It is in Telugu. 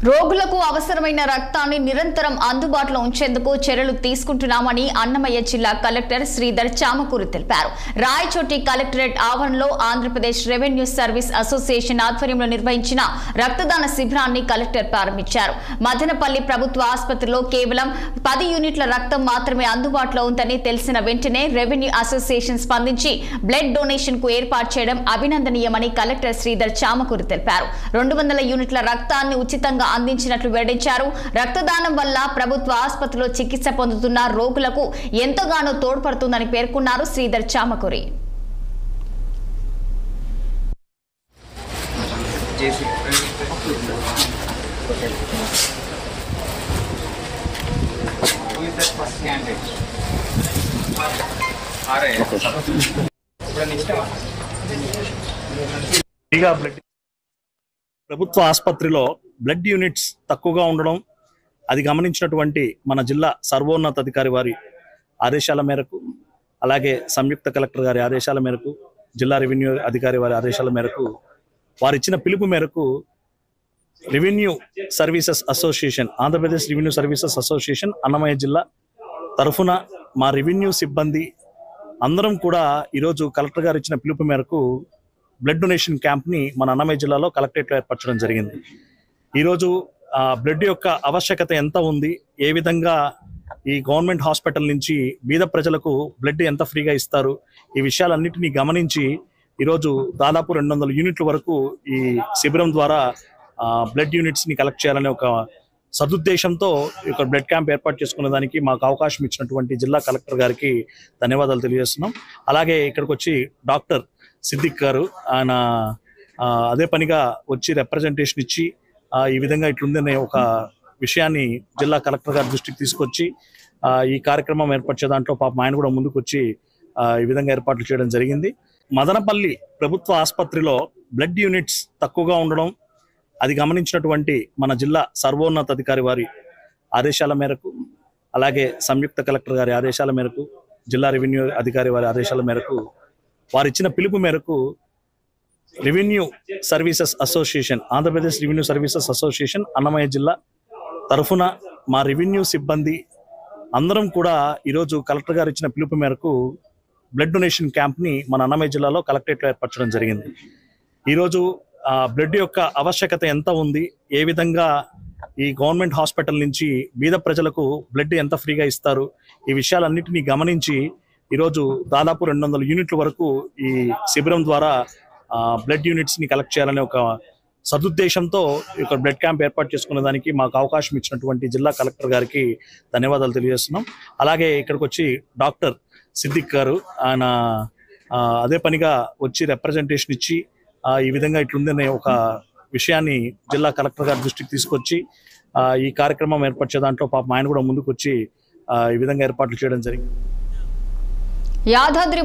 రోగులకు అవసరమైన రక్తాన్ని నిరంతరం అందుబాటులో ఉంచేందుకు చర్యలు తీసుకుంటున్నామని అన్నమయ్య జిల్లా కలెక్టర్ శ్రీధర్ చామకూరి తెలిపారు. రాయచోటి కలెక్టరేట్ ఆవరణలో ఆంధ్రప్రదేశ్ రెవెన్యూ సర్వీస్ అసోసియేషన్ ఆధ్వర్యంలో నిర్వహించిన రక్తదాన శిబిరాన్ని కలెక్టర్ ప్రారంభించారు. మదనపల్లి ప్రభుత్వ ఆసుపత్రిలో కేవలం 10 యూనిట్ల రక్తం మాత్రమే అందుబాటులో ఉందని తెలిసిన వెంటనే రెవెన్యూ అసోసియేషన్ స్పందించి బ్లడ్ డొనేషన్ కు ఏర్పాటు చేయడం అభినందనీయమని కలెక్టర్ శ్రీధర్ చామకూరి తెలిపారు. 200 యూనిట్ల రక్తాన్ని ఉచితంగా అందించినట్లు వెల్లడించారు. రక్తదానం వల్ల ప్రభుత్వ ఆసుపత్రిలో చికిత్స పొందుతున్న రోగులకు ఎంతగానో తోడ్పడుతుందని పేర్కొన్నారు శ్రీధర్ చామకూరి. ప్రభుత్వ ఆసుపత్రిలో బ్లడ్ యూనిట్స్ తక్కువగా ఉండడం అది గమనించినటువంటి మన జిల్లా సర్వోన్నతాధికారి వారి ఆదేశాల మేరకు, అలాగే సంయుక్త కలెక్టర్ గారి ఆదేశాల మేరకు, జిల్లా రెవెన్యూ అధికారి వారి ఆదేశాల మేరకు, వారిచ్చిన పిలుపు మేరకు revenue services association, Andhra Pradesh revenue services association Annamayya జిల్లా తరఫున మా రెవెన్యూ సిబ్బంది అందరం కూడా ఈరోజు కలెక్టర్ గారు ఇచ్చిన పిలుపు మేరకు బ్లడ్ డొనేషన్ క్యాంప్ని మన అన్నమయ్య జిల్లాలో కలెక్టరేట్లో ఏర్పరచడం జరిగింది. ఈరోజు బ్లడ్ యొక్క ఆవశ్యకత ఎంత ఉంది, ఏ విధంగా ఈ గవర్నమెంట్ హాస్పిటల్ నుంచి బీద ప్రజలకు బ్లడ్ ఎంత ఫ్రీగా ఇస్తారు, ఈ విషయాలన్నింటినీ గమనించి ఈరోజు దాదాపు 200 యూనిట్ల వరకు ఈ శిబిరం ద్వారా బ్లడ్ యూనిట్స్ని కలెక్ట్ చేయాలనే ఒక సదుద్దేశంతో ఇక్కడ బ్లడ్ క్యాంప్ ఏర్పాటు చేసుకునే దానికి మాకు అవకాశం ఇచ్చినటువంటి జిల్లా కలెక్టర్ గారికి ధన్యవాదాలు తెలియజేస్తున్నాం. అలాగే ఇక్కడికి వచ్చి డాక్టర్ సిద్దిక్ గారు ఆయన అదే పనిగా వచ్చి రిప్రజెంటేషన్ ఇచ్చి ఈ విధంగా ఇట్లుందనే ఒక విషయాన్ని జిల్లా కలెక్టర్ గారి దృష్టికి తీసుకొచ్చి ఈ కార్యక్రమం ఏర్పరిచే దాంట్లో పాపం ఆయన కూడా ముందుకు వచ్చి ఈ విధంగా ఏర్పాట్లు చేయడం జరిగింది. మదనపల్లి ప్రభుత్వ ఆసుపత్రిలో బ్లడ్ యూనిట్స్ తక్కువగా ఉండడం అది గమనించినటువంటి మన జిల్లా సర్వోన్నతాధికారి వారి ఆదేశాల మేరకు, అలాగే సంయుక్త కలెక్టర్ గారి ఆదేశాల మేరకు, జిల్లా రెవెన్యూ అధికారి వారి ఆదేశాల మేరకు, వారిచ్చిన పిలుపు మేరకు revenue services association, Andhra Pradesh revenue services association Annamayya జిల్లా తరఫున మా రెవెన్యూ సిబ్బంది అందరం కూడా ఈరోజు కలెక్టర్ గారు ఇచ్చిన పిలుపు మేరకు బ్లడ్ డొనేషన్ క్యాంప్ని మన అన్నమయ్య జిల్లాలో కలెక్టరేట్లో ఏర్పరచడం జరిగింది. ఈరోజు బ్లడ్ యొక్క ఆవశ్యకత ఎంత ఉంది, ఏ విధంగా ఈ గవర్నమెంట్ హాస్పిటల్ నుంచి బీద ప్రజలకు బ్లడ్ ఎంత ఫ్రీగా ఇస్తారు, ఈ విషయాలన్నింటినీ గమనించి ఈరోజు దాదాపు 200 యూనిట్ల వరకు ఈ శిబిరం ద్వారా బ్లడ్ యూనిట్స్ని కలెక్ట్ చేయాలనే ఒక సదుద్దేశంతో ఇక్కడ బ్లడ్ క్యాంప్ ఏర్పాటు చేసుకునే దానికి మాకు అవకాశం ఇచ్చినటువంటి జిల్లా కలెక్టర్ గారికి ధన్యవాదాలు తెలియజేస్తున్నాం. అలాగే ఇక్కడికి వచ్చి డాక్టర్ సిద్దిక్ గారు ఆయన అదే పనిగా వచ్చి రిప్రజెంటేషన్ ఇచ్చి ఈ విధంగా ఇట్లుందనే ఒక విషయాన్ని జిల్లా కలెక్టర్ గారి దృష్టికి తీసుకొచ్చి ఈ కార్యక్రమం ఏర్పరిచే దాంట్లో పాపం ఆయన కూడా ముందుకు వచ్చి ఈ విధంగా ఏర్పాట్లు చేయడం జరిగింది. యాదాద్రి